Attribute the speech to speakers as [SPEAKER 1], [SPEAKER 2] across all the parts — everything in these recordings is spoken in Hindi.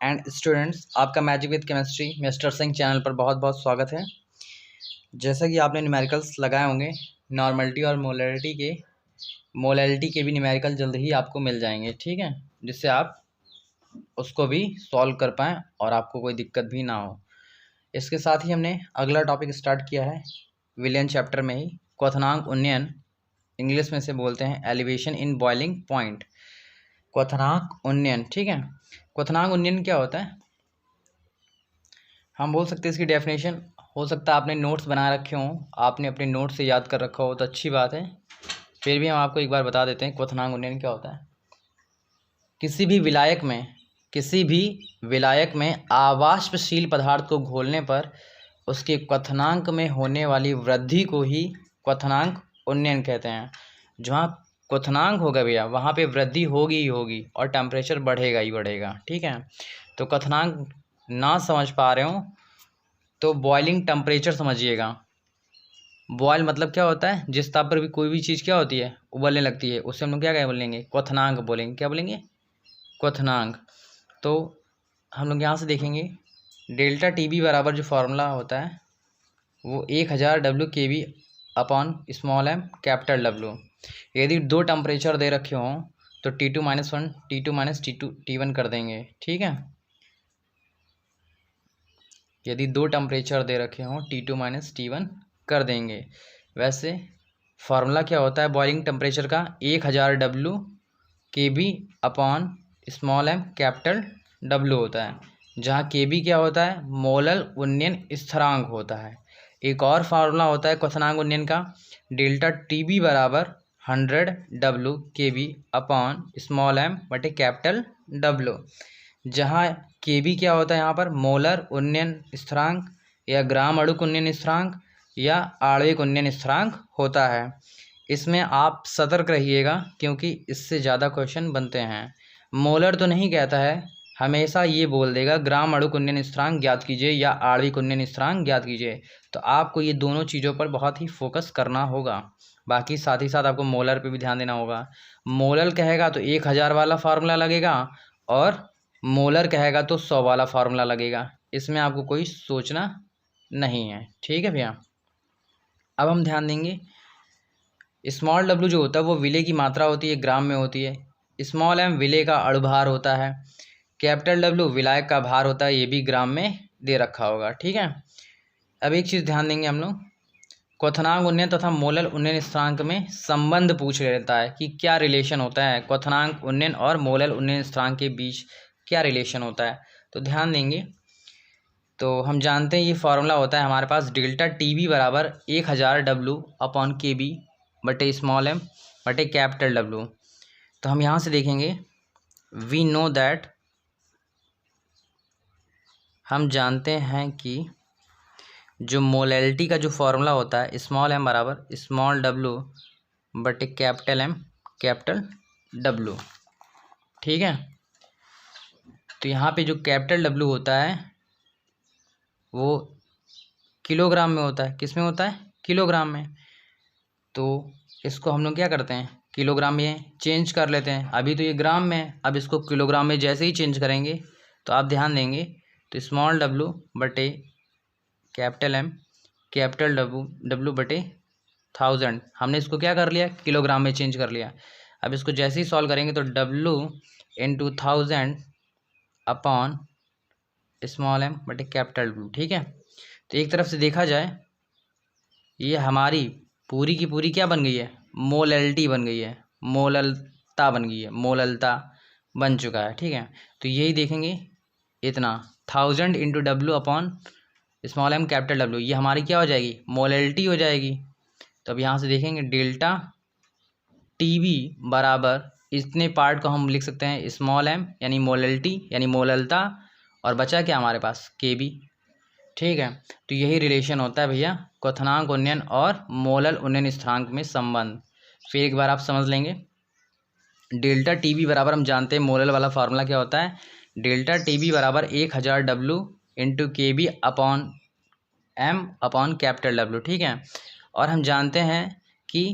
[SPEAKER 1] एंड स्टूडेंट्स, आपका magic with chemistry mister Singh channel पर बहुत बहुत स्वागत है। जैसा कि आपने न्यूमेरिकल्स लगाए होंगे, नॉर्मलिटी और मोलैलिटी के भी न्यूमेरिकल जल्द ही आपको मिल जाएंगे, ठीक है, जिससे आप उसको भी सॉल्व कर पाएँ और आपको कोई दिक्कत भी ना हो। इसके साथ ही हमने अगला टॉपिक स्टार्ट किया है विलियन चैप्टर में ही, क्वथनांक उन्नयन, इंग्लिश में से बोलते हैं एलिवेशन इन बॉइलिंग पॉइंट। क्वथनांक उन्नयन, ठीक है। क्वथनांक उन्नयन क्या होता है, हम बोल सकते हैं इसकी डेफिनेशन। हो सकता है आपने नोट्स बना रखे हों, आपने अपने नोट्स से याद कर रखा हो तो अच्छी बात है, फिर भी हम आपको एक बार बता देते हैं क्वथनांक उन्नयन क्या होता है। किसी भी विलायक में आवाष्पशील पदार्थ को घोलने पर उसके क्वथनांक में होने वाली वृद्धि को ही क्वथनांक उन्नयन कहते हैं। जहाँ क्वथनांक होगा भैया वहाँ पे वृद्धि होगी ही होगी और टेम्परेचर बढ़ेगा ही बढ़ेगा, ठीक है। तो क्वथनांक ना समझ पा रहे हो तो बॉइलिंग टेम्परेचर समझिएगा। बॉयल मतलब क्या होता है, जिस ताप पर भी कोई भी चीज़ क्या होती है, उबलने लगती है, उससे हम लोग क्या बोलेंगे, क्वथनांक बोलेंगे। क्या बोलेंगे? क्वथनांक। तो हम लोग यहाँ से देखेंगे डेल्टा टी बी बराबर जो फार्मूला होता है वो 1000 WkV upon small M capital W। यदि दो टेम्परेचर दे रखे हों तो T2 - 1 T2 - T1 कर देंगे, ठीक है। यदि दो टेम्परेचर दे रखे हों T2 - T1 कर देंगे। वैसे फार्मूला क्या होता है बॉइलिंग टेम्परेचर का, 1000 WkV upon small M capital W होता है, जहाँ Kb क्या होता है, मोलल उन्नयन स्थिरांक होता है। एक और फार्मूला होता है क्वथनांक उन्नयन का, डेल्टा Tb बराबर 100 WkV अपॉन स्मॉल एम बटे कैपिटल W, जहाँ Kb क्या होता है यहाँ पर, मोलर उन्नयन स्थिरांक या ग्राम अणुक उन्नयन स्थिरांक या आणविक उन्नयन स्थिरांक होता है। इसमें आप सतर्क रहिएगा क्योंकि इससे ज़्यादा क्वेश्चन बनते हैं। मोलर तो नहीं कहता है, हमेशा ये बोल देगा ग्राम अणुक उन्नयन स्थिरांक ज्ञात कीजिए या आणविक उन्नयन स्थिरांक ज्ञात कीजिए। तो आपको ये दोनों चीज़ों पर बहुत ही फोकस करना होगा। बाकी साथ ही साथ आपको मोलर पे भी ध्यान देना होगा। मोलर कहेगा तो 1000 वाला फार्मूला लगेगा और मोलर कहेगा तो 100 वाला फार्मूला लगेगा। इसमें आपको कोई सोचना नहीं है, ठीक है भैया। अब हम ध्यान देंगे स्मॉल W जो होता है वो विलेय की मात्रा होती है, ग्राम में होती है। स्मॉल m विलेय का अणुभार होता है। कैपिटल W विलायक का भार होता है, ये भी ग्राम में दे रखा होगा, ठीक है। अब एक चीज़ ध्यान देंगे हम लोग, क्वथनांक उन्नयन तथा मोलल उन्नयन स्थिरांक में संबंध पूछ लेता है कि क्या रिलेशन होता है, क्वथनांक उन्नयन और मोलल उन्नयन स्थिरांक के बीच क्या रिलेशन होता है। तो ध्यान देंगे, तो हम जानते हैं ये फार्मूला होता है हमारे पास, डेल्टा Tb बराबर 1000 W अपॉन Kb बटे स्मॉल एम बटे कैपिटल W। तो हम यहाँ से देखेंगे, वी नो दैट, हम जानते हैं कि जो मोलैलिटी का जो फार्मूला होता है स्मॉल m बराबर स्मॉल w बटे कैपिटल M कैपिटल W, ठीक है। तो यहाँ पे जो कैपिटल W होता है वो किलोग्राम में होता है। किस में होता है? किलोग्राम में। तो इसको हम लोग क्या करते हैं, किलोग्राम में चेंज कर लेते हैं। अभी तो ये ग्राम में है, अब इसको किलोग्राम में जैसे ही चेंज करेंगे तो आप ध्यान देंगे तो स्मॉल W बटे कैपिटल M कैपिटल W बटे 1000, हमने इसको क्या कर लिया, किलोग्राम में चेंज कर लिया। अब इसको जैसे ही सॉल्व करेंगे तो W into 1000 upon small m बटे कैपिटल W, ठीक है। तो एक तरफ से देखा जाए ये हमारी पूरी की पूरी क्या बन गई है, मोलैलिटी बन गई है, मोललता बन गई है, मोललता बन चुका है, ठीक है। तो यही देखेंगे, इतना 1000 into W upon small m capital W, ये हमारी क्या हो जाएगी, मोलैलिटी हो जाएगी। तो अब यहाँ से देखेंगे डेल्टा Tb बराबर, इतने पार्ट को हम लिख सकते हैं स्मॉल m यानी मोलैलिटी यानी मोललता, और बचा क्या हमारे पास, Kb, ठीक है। तो यही रिलेशन होता है भैया क्वथनांक उन्नयन और मोलल उन्नयन स्थिरांक में संबंध। फिर एक बार आप समझ लेंगे, डेल्टा Tb बराबर हम जानते हैं मोलल वाला फार्मूला क्या होता है, डेल्टा Tb बराबर 1000 W into Kb upon M upon capital W, ठीक है। और हम जानते हैं कि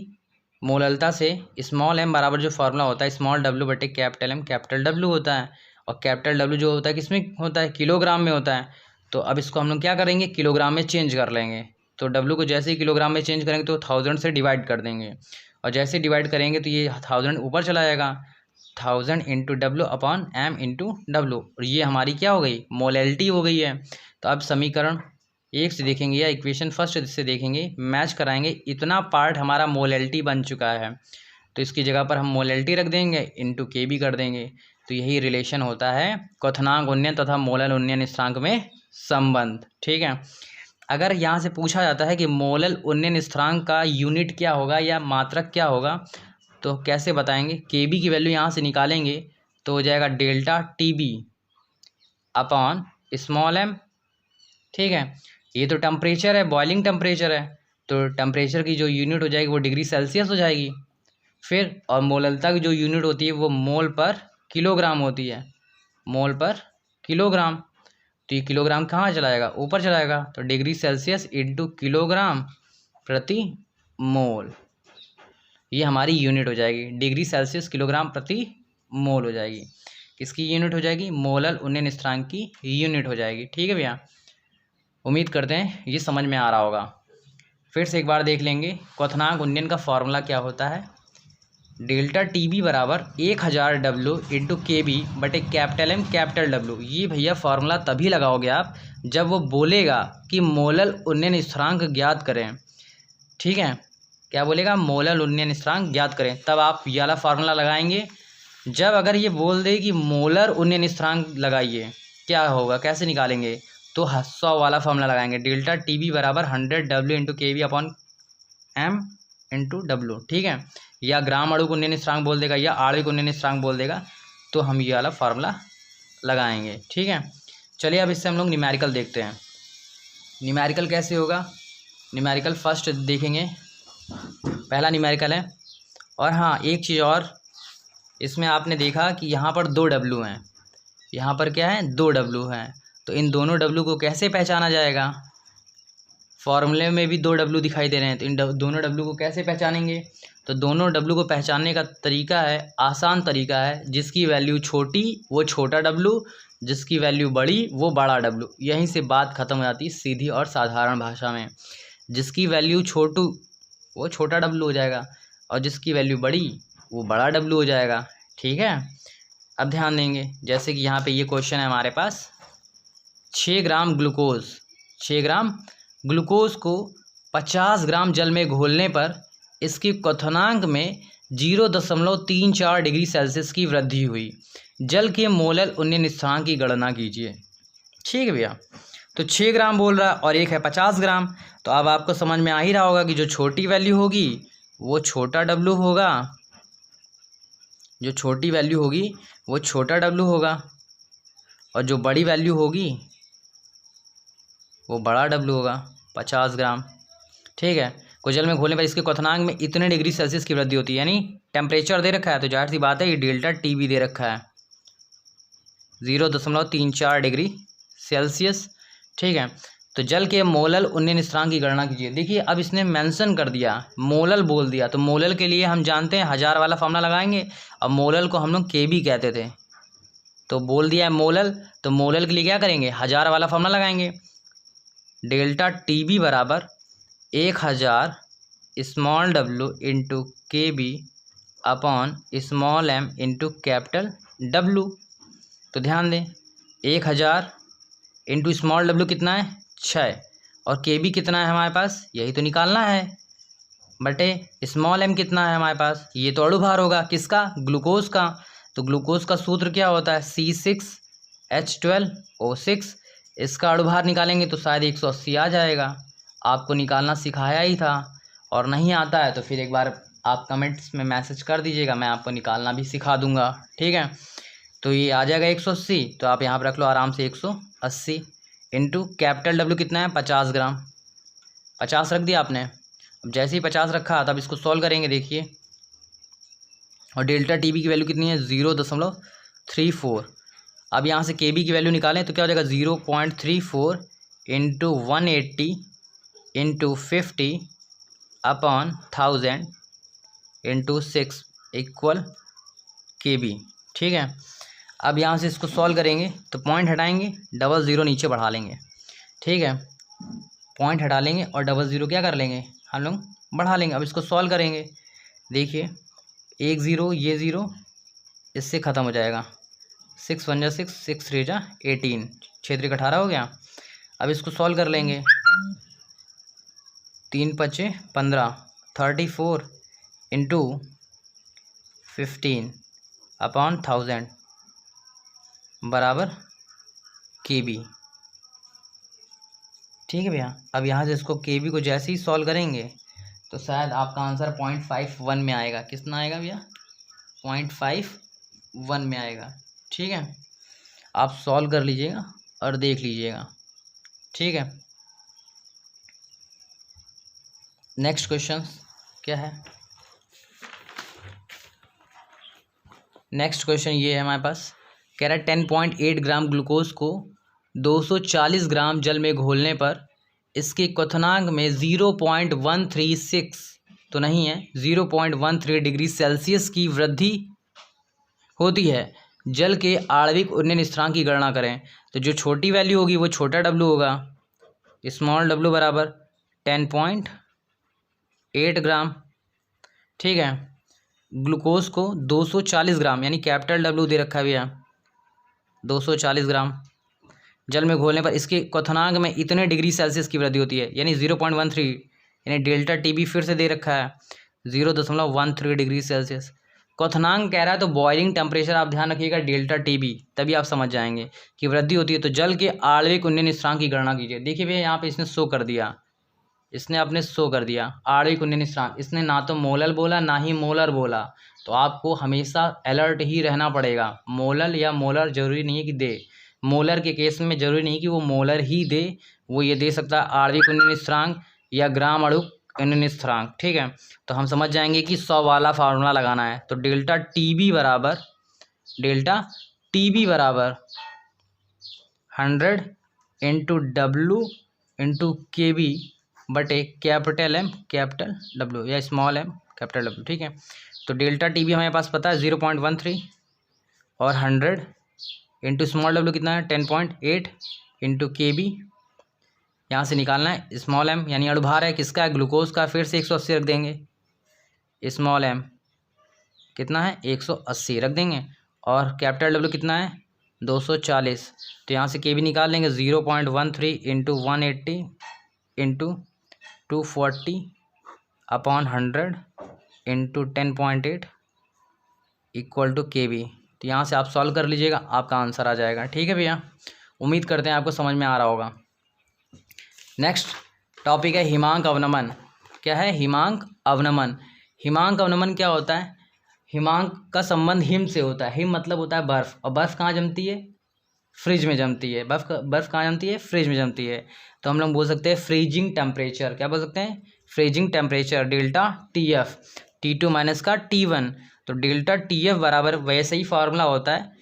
[SPEAKER 1] मोललता से स्मॉल m बराबर जो फार्मूला होता है स्मॉल w बटे कैपिटल M कैपिटल W होता है, और कैपिटल डब्ल्यू जो होता है किसमें होता है, किलोग्राम में होता है। तो अब इसको हम लोग क्या करेंगे, किलोग्राम में चेंज कर लेंगे। तो डब्ल्यू को जैसे ही किलोग्राम में चेंज करेंगे तो 1000 से डिवाइड कर देंगे, और जैसे डिवाइड करेंगे तो ये 1000 ऊपर चला जाएगा, 1000 into W upon M into W, और ये हमारी क्या हो गई, मोलैलिटी हो गई है। तो अब समीकरण 1 से देखेंगे या इक्वेशन फर्स्ट से देखेंगे, मैच कराएंगे, इतना पार्ट हमारा मोलैलिटी बन चुका है, तो इसकी जगह पर हम मोलैलिटी रख देंगे, इंटू के बी कर देंगे। तो यही रिलेशन होता है क्वथनांक उन्नयन तथा मोलल उन्नयन स्थिरांक में संबंध। ठीक है, अगर यहाँ से पूछा जाता है कि मोलल उन्नयन स्थिरांक का यूनिट क्या होगा या मात्रक क्या होगा, तो कैसे बताएंगे, के बी की वैल्यू यहाँ से निकालेंगे तो हो जाएगा delta T B upon small M. ठीक है, ये तो टेम्परेचर है, बॉइलिंग टेम्परेचर है, तो टेम्परेचर की जो यूनिट हो जाएगी वो डिग्री सेल्सियस हो जाएगी। फिर और मोललता की जो यूनिट होती है वो मोल पर किलोग्राम होती है, मोल पर किलोग्राम। तो ये किलोग्राम कहाँ चला जाएगा, ऊपर चला जाएगा, तो डिग्री सेल्सियस इंटू किलोग्राम प्रति मोल, ये हमारी यूनिट हो जाएगी, डिग्री सेल्सियस किलोग्राम प्रति मोल हो जाएगी। किसकी यूनिट हो जाएगी, मोलल उन्नयन स्थिरांक की यूनिट हो जाएगी। ठीक है भैया, उम्मीद करते हैं ये समझ में आ रहा होगा। फिर से एक बार देख लेंगे, क्वथनांक उन्नयन का फॉर्मूला क्या होता है, डेल्टा टी बी बराबर 1000 डब्ल्यू इंटू के बी बटे कैपिटल एम कैपिटल डब्ल्यू। ये भैया फार्मूला तभी लगाओगे आप जब वो बोलेगा कि मोलल उन्नयन स्थिरांक ज्ञात करें। ठीक है, क्या बोलेगा, मोलल उन्नयन स्थिरांक ज्ञात करें, तब आप ये वाला फार्मूला लगाएंगे। जब अगर ये बोल दे कि मोलर उन्नयन स्थिरांक लगाइए, क्या होगा, कैसे निकालेंगे, तो 100 वाला फार्मूला लगाएंगे, डेल्टा टी बी बराबर 100 W into K B upon M into W. ठीक है, या ग्राम अणु को उन्नयन स्थिरांक बोल देगा या आणविक उन्नयन स्थिरांक बोल देगा, तो हम ये वाला फार्मूला लगाएंगे। ठीक है, चलिए अब इससे हम लोग न्यूमेरिकल देखते हैं। न्यूमेरिकल कैसे होगा, न्यूमेरिकल फर्स्ट देखेंगे, पहला न्यूमेरिकल है। और हाँ, एक चीज़ और, इसमें आपने देखा कि यहाँ पर 2 डब्ल्यू हैं, यहाँ पर क्या है, 2 डब्ल्यू हैं, तो इन दोनों डब्ल्यू को कैसे पहचाना जाएगा, फॉर्मूले में भी 2 डब्ल्यू दिखाई दे रहे हैं, तो इन दोनों डब्ल्यू को कैसे पहचानेंगे, तो दोनों डब्ल्यू को पहचानने का तरीका है, आसान तरीका है, जिसकी वैल्यू छोटी वो छोटा डब्ल्यू, जिसकी वैल्यू बड़ी वो बड़ा डब्ल्यू। यहीं से बात खत्म हो जाती है सीधी और साधारण भाषा में। जिसकी वैल्यू छोटू वो छोटा डब्ल्यू हो जाएगा, और जिसकी वैल्यू बड़ी वो बड़ा डब्ल्यू हो जाएगा। ठीक है, अब ध्यान देंगे, जैसे कि यहाँ पे ये क्वेश्चन है हमारे पास, 6 ग्राम ग्लूकोज, 6 ग्राम ग्लूकोज को 50 ग्राम जल में घोलने पर इसकी क्वथनांक में 0.34 डिग्री सेल्सियस की वृद्धि हुई, जल के मोलल उन्नयन स्थिरांक की गणना कीजिए। ठीक है भैया, तो 6 ग्राम बोल रहा है और एक है 50 ग्राम, तो अब आपको समझ में आ ही रहा होगा कि जो छोटी वैल्यू होगी वो छोटा डब्ल्यू होगा, जो छोटी वैल्यू होगी वो छोटा डब्ल्यू होगा, और जो बड़ी वैल्यू होगी वो बड़ा डब्ल्यू होगा, 50 ग्राम। ठीक है, को जल में घोलने पर इसके क्वथनांक में इतने डिग्री सेल्सियस की वृद्धि होती है, यानी टेम्परेचर दे रखा है, तो जाहिर सी बात है ये डेल्टा टी बी दे रखा है 0.34 डिग्री सेल्सियस। ठीक है, तो जल के मोलल उन्नयन स्थिरांक की गणना कीजिए। देखिए अब इसने मेंशन कर दिया, मोलल बोल दिया, तो मोलल के लिए हम जानते हैं 1000 वाला फार्मूला लगाएंगे, और मोलल को हम लोग के बी कहते थे, तो बोल दिया है मोलल, तो मोलल के लिए क्या करेंगे, 1000 वाला फार्मूला लगाएंगे, डेल्टा टी बी बराबर 1000 small W into K B upon small M into capital W. तो ध्यान दें, 1000 इंटू स्मॉल डब्ल्यू कितना है, 6, और के बी कितना है हमारे पास, यही तो निकालना है, बटे स्मॉल एम कितना है हमारे पास, ये तो अणुभार होगा, किसका, ग्लूकोज का। तो ग्लूकोज का सूत्र क्या होता है, C6H12O6, इसका अणुभार निकालेंगे तो शायद 180 आ जाएगा। आपको निकालना सिखाया ही था, और नहीं आता है तो फिर एक बार आप कमेंट्स में मैसेज कर दीजिएगा, मैं आपको निकालना भी सिखा दूंगा। ठीक है, तो ये आ जाएगा 180, तो आप यहाँ पर रख लो आराम से 180 इंटू कैपिटल डब्ल्यू कितना है, 50 ग्राम, 50 रख दिया आपने। अब जैसे ही 50 रखा तब इसको सॉल्व करेंगे, देखिए, और डेल्टा टी बी की वैल्यू कितनी है, 0.34। अब यहाँ से के बी की वैल्यू निकालें तो क्या हो जाएगा, 0.34 into 180 into 50 upon 1000 into 6 equal के बी। ठीक है, अब यहाँ से इसको सॉल्व करेंगे तो पॉइंट हटाएंगे, डबल ज़ीरो नीचे बढ़ा लेंगे, ठीक है। पॉइंट हटा लेंगे और डबल ज़ीरो क्या कर लेंगे हम लोग, बढ़ा लेंगे। अब इसको सॉल्व करेंगे, देखिए एक ज़ीरो, ये ज़ीरो इससे ख़त्म हो जाएगा, 6 1 जा 6, 6 3 जा 18, 6 3 18 हो गया। अब इसको सॉल्व कर लेंगे, 3 5 15, 34 इंटू 15 अपॉन 1000 बराबर KB, ठीक है भैया। अब यहाँ से इसको KB को जैसे ही सॉल्व करेंगे तो शायद आपका आंसर 0.51 में आएगा। कितना आएगा भैया, 0.51 में आएगा, ठीक है। आप सॉल्व कर लीजिएगा और देख लीजिएगा, ठीक है। नेक्स्ट क्वेश्चन क्या है, नेक्स्ट क्वेश्चन ये है हमारे पास, कह रहा है 10.8 ग्राम ग्लूकोज को 240 ग्राम जल में घोलने पर इसके क्वथनांक में 0.136 तो नहीं है, 0.13 डिग्री सेल्सियस की वृद्धि होती है। जल के आणविक उन्नयन स्थिरांक की गणना करें। तो जो छोटी वैल्यू होगी वो छोटा W होगा, स्मॉल W बराबर 10.8 ग्राम, ठीक है। ग्लूकोज को 240 ग्राम यानी कैपिटल W दे रखा है भैया, 240 ग्राम जल में घोलने पर इसके क्वथनांक में इतने डिग्री सेल्सियस की वृद्धि होती है, यानी 0.13, यानी डेल्टा TB फिर से दे रखा है 0.13 डिग्री सेल्सियस। क्वथनांक कह रहा है तो बॉइलिंग टेम्परेचर आप ध्यान रखिएगा डेल्टा TB, तभी आप समझ जाएंगे कि वृद्धि होती है। तो जल के आणविक उन्नयन स्थिरांक की गणना कीजिए। देखिए भैया यहाँ पे इसने शो कर दिया, इसने अपने शो कर दिया आणविक उन्नयन स्थिरांक, इसने ना तो मोलर बोला ना ही मोलर बोला, तो आपको हमेशा अलर्ट ही रहना पड़ेगा। मोलर या मोलर जरूरी नहीं है कि दे, मोलर के केस में जरूरी नहीं कि वो मोलर ही दे, वो ये दे सकता है आणविक उन्नयन स्थिरांक या ग्राम अणुक उन्नयन स्थिरांक, ठीक है। तो हम समझ जाएंगे कि 100 वाला फार्मूला लगाना है। तो डेल्टा TB बराबर 100 इंटू W इंटू KB बटे कैपिटल M कैपिटल W या स्मॉल m कैपिटल W, ठीक है। तो डेल्टा TB हमारे पास पता है 0.13 और 100 इंटू स्मॉल W कितना है 10.8 इंटू KB, यहाँ से निकालना है स्मॉल m यानी अणुभार है किसका है, ग्लूकोज का, फिर से 180 रख देंगे, स्मॉल m कितना है 180 रख देंगे, और कैपिटल W कितना है 240। तो यहाँ से KB निकाल लेंगे, 0.13 into 180 into 240 upon 100 into 10.8 equal to KB। तो यहाँ से आप सॉल्व कर लीजिएगा, आपका आंसर आ जाएगा, ठीक है भैया। उम्मीद करते हैं आपको समझ में आ रहा होगा। नेक्स्ट टॉपिक है हिमांक अवनमन। क्या है, हिमांक अवनमन। हिमांक अवनमन क्या होता है, हिमांक का संबंध हिम से होता है। हिम मतलब होता है बर्फ़, और बर्फ़ कहाँ जमती है, फ्रिज में जमती है। बर्फ़ कहाँ जमती है, फ्रिज में जमती है। तो हम लोग बोल सकते हैं फ्रीजिंग टेम्परेचर, क्या बोल सकते हैं, freezing temperature delta TF, T2 minus का T1। तो डेल्टा TF बराबर वैसे ही फार्मूला होता है,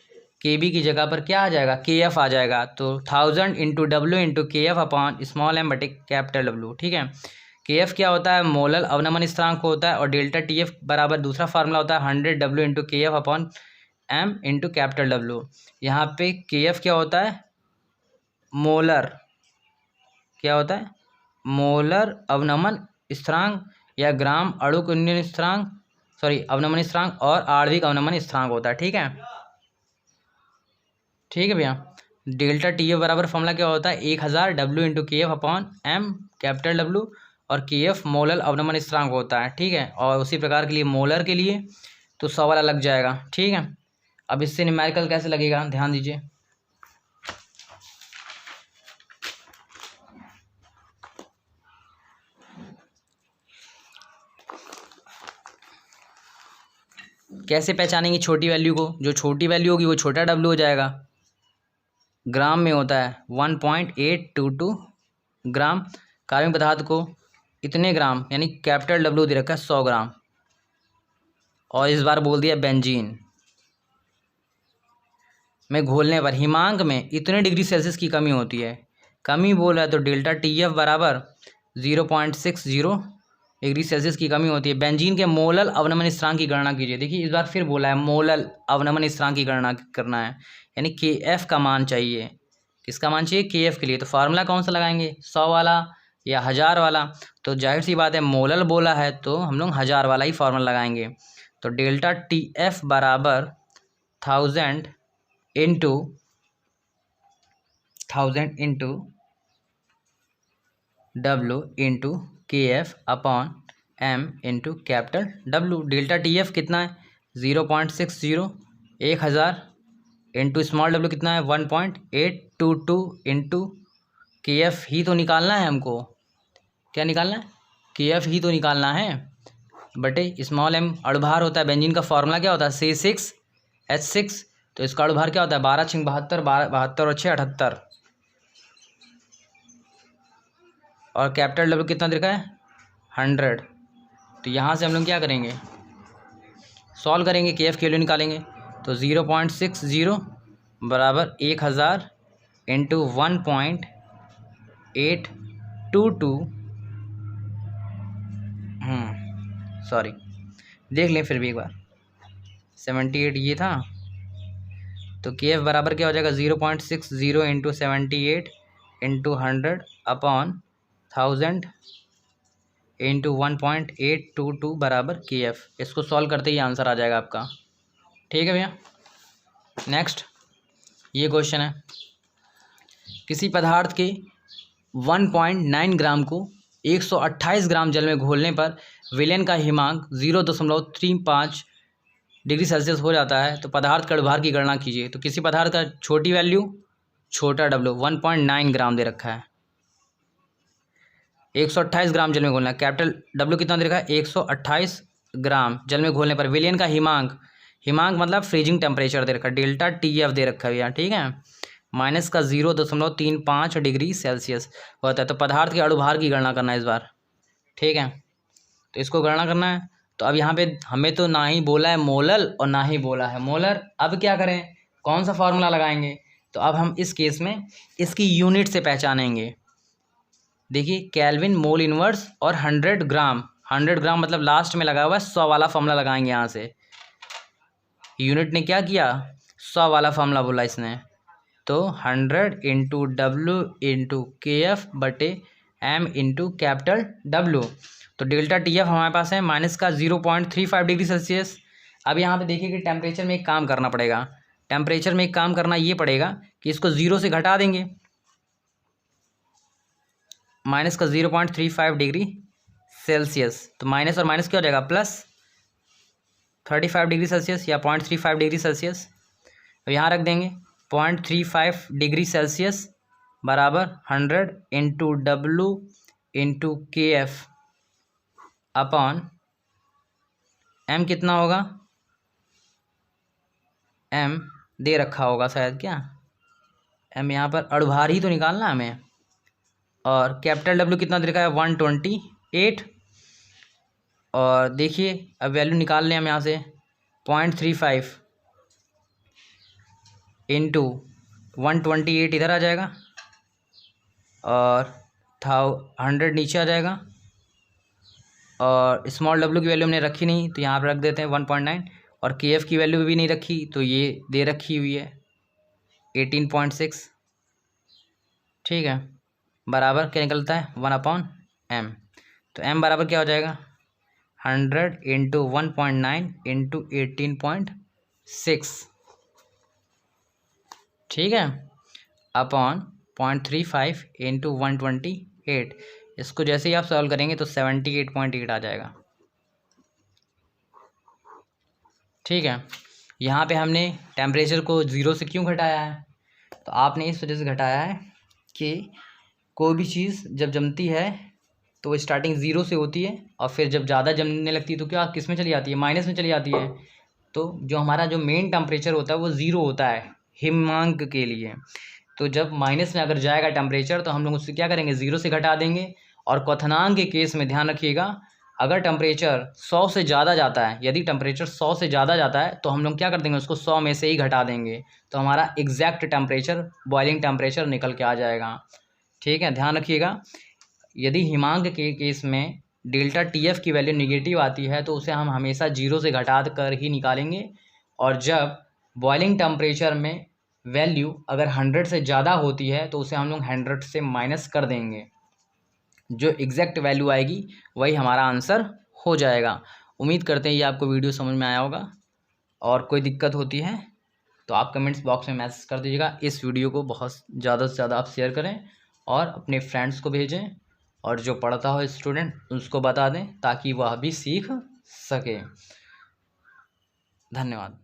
[SPEAKER 1] KB की जगह पर क्या आ जाएगा, KF आ जाएगा। तो 1000 into W into KF upon small m बटे कैपिटल W, ठीक है। KF क्या होता है, मोलर अवनमन स्थिरांक होता है, और डेल्टा TF बराबर दूसरा फार्मूला होता है 100 W into KF upon M into capital W। यहाँ पे KF क्या होता है, मोलर, क्या होता है, मोलर अवनमन स्थिरांक या ग्राम अणुक उन्नयन स्थिरांक, सॉरी अवनमन स्थिरांक, और आणविक अवनमन स्थिरांक होता है, ठीक है। ठीक है भैया। डेल्टा TF बराबर फॉर्मूला क्या होता है, 1000 W into KF upon M capital W, और KF मोलर अवनमन स्थिरांक होता है, ठीक है। और उसी प्रकार के लिए मोलर के लिए तो 100 वाला लग जाएगा, ठीक है। अब इससे न्यूमेरिकल कैसे लगेगा, ध्यान दीजिए। कैसे पहचानेंगे छोटी वैल्यू को, जो छोटी वैल्यू होगी वो छोटा W हो जाएगा। ग्राम में होता है 1.822 ग्राम, कार्बनिक पदार्थ को इतने ग्राम यानी कैपिटल W दे रखा है 100 ग्राम, और इस बार बोल दिया बेंजीन में घोलने पर हिमांक में इतने डिग्री सेल्सियस की कमी होती है। कमी बोल रहा है तो डेल्टा TF बराबर 0.60 डिग्री सेल्सियस की कमी होती है। बेंजीन के मोलल अवनमन स्थिरांक की गणना कीजिए। देखिए इस बार फिर बोला है मोलल अवनमन स्थिरांक की गणना करना है, यानी KF का मान चाहिए। किसका मान चाहिए? KF के लिए। तो फार्मूला कौन सा लगाएंगे? 100 वाला या 1000 वाला? तो जाहिर सी बात है मोलल बोला है तो हम लोग 1000 वाला ही फार्मूला लगाएंगे। तो डेल्टा TF बराबर 1000 into W into KF upon M into capital W। Delta TF कितना है? 0.60 1000 इंटू स्मॉल w कितना है? 1.822 इंटू KF ही तो निकालना है हमको। क्या निकालना है? KF ही तो निकालना है बटे स्मॉल m अणुभार होता है। बेंजीन का फॉर्मूला क्या होता है? C6H6। तो इसका अणुभार क्या होता है? 12 6 72, 72 और 6 78। और कैपिटल W कितना दे रखा है? 100। तो यहाँ से हम लोग क्या करेंगे? सॉल्व करेंगे, KF की वैल्यू निकालेंगे। तो 0.60 बराबर 1000 इंटू 1.822 सॉरी देख लें फिर भी एक बार। 78 ये था, तो KF बराबर क्या हो जाएगा? 0.60 इंटू 78 इंटू 100 अपॉन 1000 इंटू 1.822 बराबर KF। इसको सॉल्व करते ही आंसर आ जाएगा आपका। ठीक है भैया। नेक्स्ट ये क्वेश्चन है, किसी पदार्थ के 1.9 ग्राम को 128 ग्राम जल में घोलने पर विलयन का हिमांक 0.35 डिग्री सेल्सियस हो जाता है, तो पदार्थ के अणुभार की गणना कीजिए। तो किसी पदार्थ का छोटी वैल्यू छोटा W 1.9 ग्राम दे रखा है, 128 ग्राम जल में घोलना है। कैपिटल W कितना दे रखा है? 128 ग्राम जल में घोलने पर विलयन का हिमांक मतलब फ्रीजिंग टेम्परेचर दे रखा है, डेल्टा TF दे रखा है भैया। ठीक है, माइनस का 0.35 डिग्री सेल्सियस होता है। तो पदार्थ के अणुभार की गणना करना है इस बार। ठीक है, तो इसको गणना करना है। तो अब यहाँ पे हमें तो ना ही बोला है मोलल और ना ही बोला है मोलर। अब क्या करें? कौन सा फार्मूला लगाएंगे? तो अब हम इस केस में इसकी यूनिट से पहचानेंगे। देखिए केल्विन मोल इनवर्स और 100 ग्राम, 100 ग्राम मतलब लास्ट में लगा हुआ है 100 वाला फार्मूला लगाएंगे। यहाँ से यूनिट ने क्या किया? 100 वाला फार्मूला बोला इसने। तो 100 इंटू W इंटू KF बटे M इंटू कैपिटल W। तो डेल्टा TF हमारे पास है माइनस का 0.35 डिग्री सेल्सियस। अब यहाँ पे देखिए कि टेम्परेचर में एक काम करना पड़ेगा। टेम्परेचर में एक काम करना ये पड़ेगा कि इसको 0 से घटा देंगे, माइनस का 0.35 डिग्री सेल्सियस। तो माइनस और माइनस क्या हो जाएगा? प्लस 35 डिग्री सेल्सियस या 0.35 डिग्री सेल्सियस। अब यहाँ रख देंगे 0.35 डिग्री सेल्सियस बराबर 100 into W into KF upon M कितना होगा? M दे रखा होगा शायद, क्या M यहाँ पर अणुभार ही तो निकालना हमें। और कैपिटल W कितना दे रखा है? 128। और देखिए अब वैल्यू निकाल लें हम यहाँ से, 0.35 इंटू 128 इधर आ जाएगा और 100 नीचे आ जाएगा। और स्मॉल W की वैल्यू हमने रखी नहीं तो यहाँ पर रख देते हैं 1.9। और KF की वैल्यू भी नहीं रखी तो ये दे रखी हुई है 18.6। ठीक है, बराबर क्या निकलता है? 1/m। तो M बराबर क्या हो जाएगा? 100 इंटू 1.9 इंटू 18.6। ठीक है, अपॉन 0.35 इंटू 128। इसको जैसे ही आप सॉल्व करेंगे तो 78.8 आ जाएगा। ठीक है, यहाँ पे हमने टेम्परेचर को 0 से क्यों घटाया है? तो आपने इस वजह से घटाया है कि कोई भी चीज़ जब जमती है तो वो स्टार्टिंग 0 से होती है और फिर जब ज़्यादा जमने लगती है तो क्या किस में चली जाती है? माइनस में चली जाती है। तो जो हमारा जो मेन टेम्परेचर होता है वो 0 होता है हिमांक के लिए। तो जब माइनस में अगर जाएगा टेम्परेचर तो हम लोग उससे क्या करेंगे? 0 से घटा देंगे। और क्वथनांक के केस में ध्यान रखिएगा, अगर टेम्परेचर 100 से ज़्यादा जाता है, यदि टेम्परेचर 100 से ज़्यादा जाता है तो हम लोग क्या कर देंगे? उसको 100 में से ही घटा देंगे, तो हमारा एग्जैक्ट टेम्परेचर बॉइलिंग टेम्परेचर निकल के आ जाएगा। ठीक है, ध्यान रखिएगा। यदि हिमांक के केस में डेल्टा TF की वैल्यू निगेटिव आती है तो उसे हम हमेशा 0 से घटा कर ही निकालेंगे, और जब बॉइलिंग टेम्परेचर में वैल्यू अगर 100 से ज़्यादा होती है तो उसे हम लोग 100 से माइनस कर देंगे। जो एग्जैक्ट वैल्यू आएगी वही हमारा आंसर हो जाएगा। उम्मीद करते हैं ये आपको वीडियो समझ में आया होगा, और कोई दिक्कत होती है तो आप कमेंट्स बॉक्स में मैसेज कर दीजिएगा। इस वीडियो को बहुत ज़्यादा से ज़्यादा आप शेयर करें और अपने फ्रेंड्स को भेजें, और जो पढ़ता हो स्टूडेंट उसको बता दें ताकि वह भी सीख सके। धन्यवाद।